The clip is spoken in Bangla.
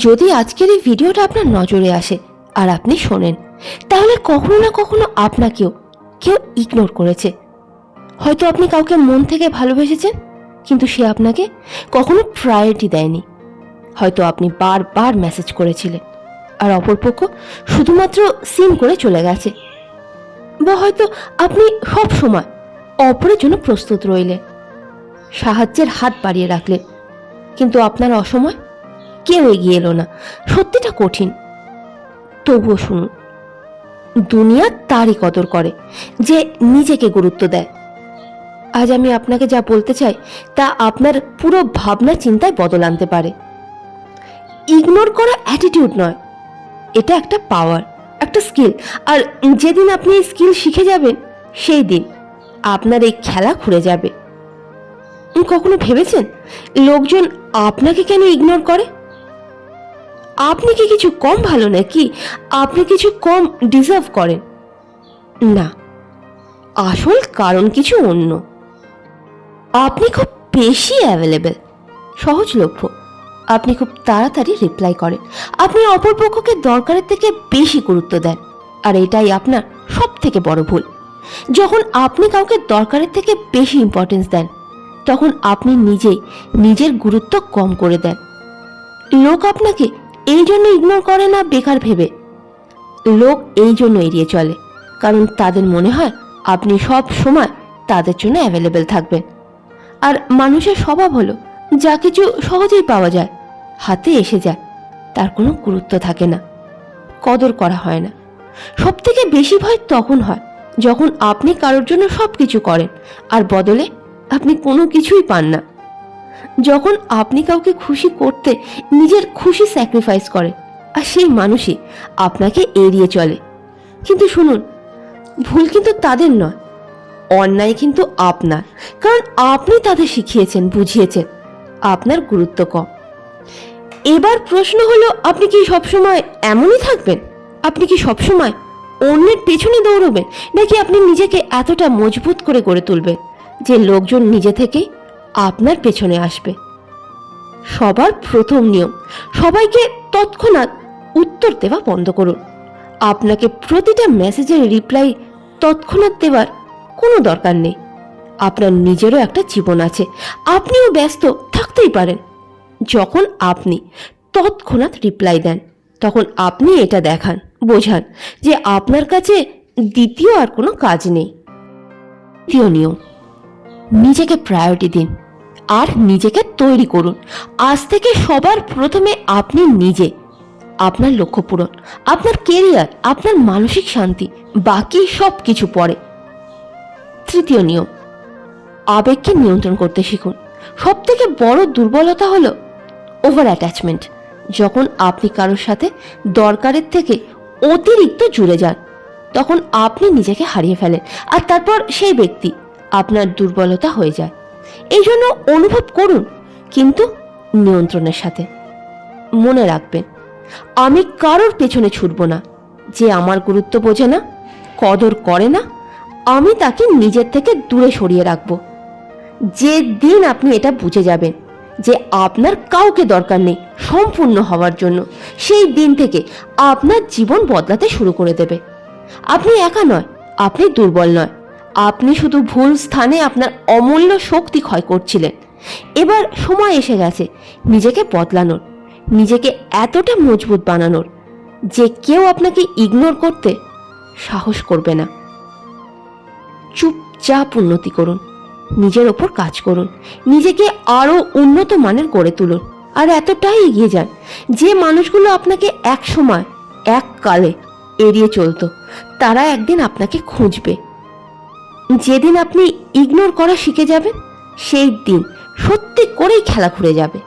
যদি আজকের এই ভিডিওটা আপনার নজরে আসে আর আপনি শোনেন, তাহলে কখনো না কখনো আপনাকেও কেউ ইগনোর করেছে। হয়তো আপনি কাউকে মন থেকে ভালোবেসেছেন, কিন্তু সে আপনাকে কখনো প্রায়োরিটি দেয়নি। হয়তো আপনি বারবার মেসেজ করেছিলেন আর অপরপক্ষ শুধুমাত্র সিন করে চলে গেছে। বা হয়তো আপনি সব সময় অপরের জন্য প্রস্তুত রইলেন, সাহায্যের হাত বাড়িয়ে রাখলেন, কিন্তু আপনার অসময় কেউ এগিয়ে এলো না। সত্যিটা কঠিন, তবুও শুনুন, দুনিয়া তারই কদর করে যে নিজেকে গুরুত্ব দেয়। আজ আমি আপনাকে যা বলতে চাই তা আপনার পুরো ভাবনা চিন্তায় বদল আনতে পারে। ইগনোর করা অ্যাটিটিউড নয়, এটা একটা পাওয়ার, একটা স্কিল। আর যেদিন আপনি এই স্কিল শিখে যাবেন, সেই দিন আপনার এই খেলা ঘুরে যাবে। কখনো ভেবেছেন লোকজন আপনাকে কেন ইগনোর করে? আপনি কি কিছু কম ভালো নাকি আপনি কিছু কম ডিজার্ভ করেন? না, আসল কারণ কিছু অন্য। আপনি খুব বেশি অ্যাভেলেবেল, সহজলভ্য, আপনি খুব তাড়াতাড়ি রিপ্লাই করেন, আপনি অপরপক্ষকে দরকারের থেকে বেশি গুরুত্ব দেন। আর এটাই আপনার সব থেকে বড় ভুল। যখন আপনি কাউকে দরকারের থেকে বেশি ইম্পর্টেন্স দেন, তখন আপনি নিজেই নিজের গুরুত্ব কম করে দেন। লোক আপনাকে এই জন্য ইগনোর করে না বেকার ভেবে, লোক এই জন্য এড়িয়ে চলে কারণ তাদের মনে হয় আপনি সব সময় তাদের জন্য অ্যাভেলেবেল থাকবেন। আর মানুষের স্বভাব হলো, যা কিছু সহজেই পাওয়া যায়, হাতে এসে যায়, তার কোনো গুরুত্ব থাকে না, কদর করা হয় না। সব থেকে বেশি ভয় তখন হয় যখন আপনি কারোর জন্য সব কিছু করেন আর বদলে আপনি কোনো কিছুই পান না। যখন আপনি কাউকে খুশি করতে নিজের খুশি স্যাক্রিফাইস করেন আর সেই মানুষই আপনাকে এড়িয়ে চলে। কিন্তু শুনুন, ভুল কিন্তু তাদের নয়, অন্যায় কিন্তু আপনার, কারণ আপনি তাদের শিখিয়েছেন, বুঝিয়েছেন আপনার গুরুত্ব কম। এবার প্রশ্ন হলো, আপনি কি সবসময় এমনই থাকবেন? আপনি কি সবসময় অন্যের পেছনে দৌড়বেন, নাকি আপনি নিজেকে এতটা মজবুত করে গড়ে তুলবেন যে লোকজন নিজে থেকেই আপনার পেছনে আসবে? সবার প্রথম নিয়ম, সবাইকে তৎক্ষণাৎ উত্তর দেওয়া বন্ধ করুন। আপনাকে প্রতিটা মেসেজের রিপ্লাই তৎক্ষণাৎ দেওয়ার কোনো দরকার নেই। আপনার নিজেরও একটা জীবন আছে, আপনিও ব্যস্ত থাকতেই পারেন। যখন আপনি তৎক্ষণাৎ রিপ্লাই দেন, তখন আপনি এটা দেখান, বোঝান যে আপনার কাছে দ্বিতীয় আর কোনো কাজ নেই। দ্বিতীয় নিয়ম, নিজেকে প্রায়োরিটি দিন আর নিজেকে তৈরি করুন। আজ থেকে সবার প্রথমে আপনি নিজে, আপনার লক্ষ্য পূরণ, আপনার কেরিয়ার, আপনার মানসিক শান্তি, বাকি সব কিছু পরে। তৃতীয় নিয়ম, আবেগকে নিয়ন্ত্রণ করতে শিখুন। সব থেকে বড় দুর্বলতা হলো ওভার অ্যাটাচমেন্ট। যখন আপনি কারোর সাথে দরকারের থেকে অতিরিক্ত জুড়ে যান, তখন আপনি নিজেকে হারিয়ে ফেলেন আর তারপর সেই ব্যক্তি আপনার দুর্বলতা হয়ে যায়। এই জন্য অনুভব করুন, কিন্তু নিয়ন্ত্রণের সাথে। মনে রাখবেন, আমি কারোর পেছনে ছুটব না। যে আমার গুরুত্ব বোঝে না, কদর করে না, আমি তাকে নিজের থেকে দূরে সরিয়ে রাখব। যে দিন আপনি এটা বুঝে যাবেন যে আপনার কাউকে দরকার নেই সম্পূর্ণ হওয়ার জন্য, সেই দিন থেকে আপনার জীবন বদলাতে শুরু করে দেবে। আপনি একা নয়, আপনি দুর্বল নয়, আপনি শুধু ভুল স্থানে আপনার অমূল্য শক্তি ক্ষয় করছিলেন। এবার সময় এসে গেছে নিজেকে বদলানোর, নিজেকে এতটা মজবুত বানানোর যে কেউ আপনাকে ইগনোর করতে সাহস করবে না। চুপচাপ উন্নতি করুন, নিজের ওপর কাজ করুন, নিজেকে আরো উন্নত মানের গড়ে তুলুন। আর এতটাই এগিয়ে যান যে মানুষগুলো আপনাকে এক সময় এককালে এড়িয়ে চলতো, তারা একদিন আপনাকে খুঁজবে। যেদিন আপনি ইগনোর করা শিখে যাবেন, সেই দিন সত্যি করেই খেলা ঘুরে যাবে।